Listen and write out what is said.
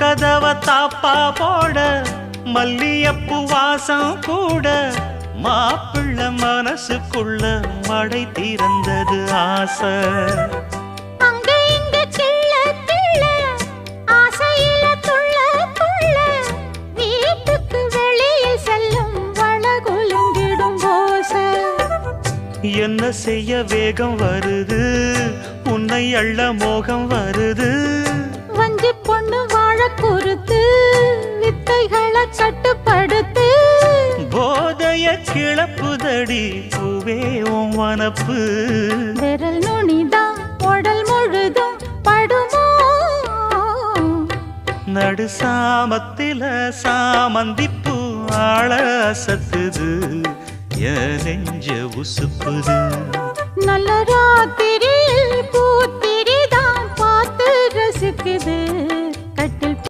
கதவ தாப்பா போட மல்லியப்பு வாசம் கூட மாப்பிள்ள மனசுக்குள்ள மடை திறந்தது ஆசை. அங்க இங்க கிள்ள கிள்ள ஆசையில துள்ள துள்ள வீட்டுக்கு வெளியில் செல்லும் வளகுலுங்கிடும் ஓசை. என்ன செய்ய வேகம் வருது உன்னை அள்ள மோகம் வருது. வஞ்சி பொண்ணு வாழ குறுத்து வித்தைகளை கட்டுப்படுத்து. போதைய கிளப்புதடி பூவே உன் வனப்பு. விரல் நுனிதான் உடல் முழுதும் படுமோ. நடு சாமத்தில சாமந்திப்பூ ஆள அசத்துது என் நெஞ்ச உசுப்புது. நல்ல ராத்திரி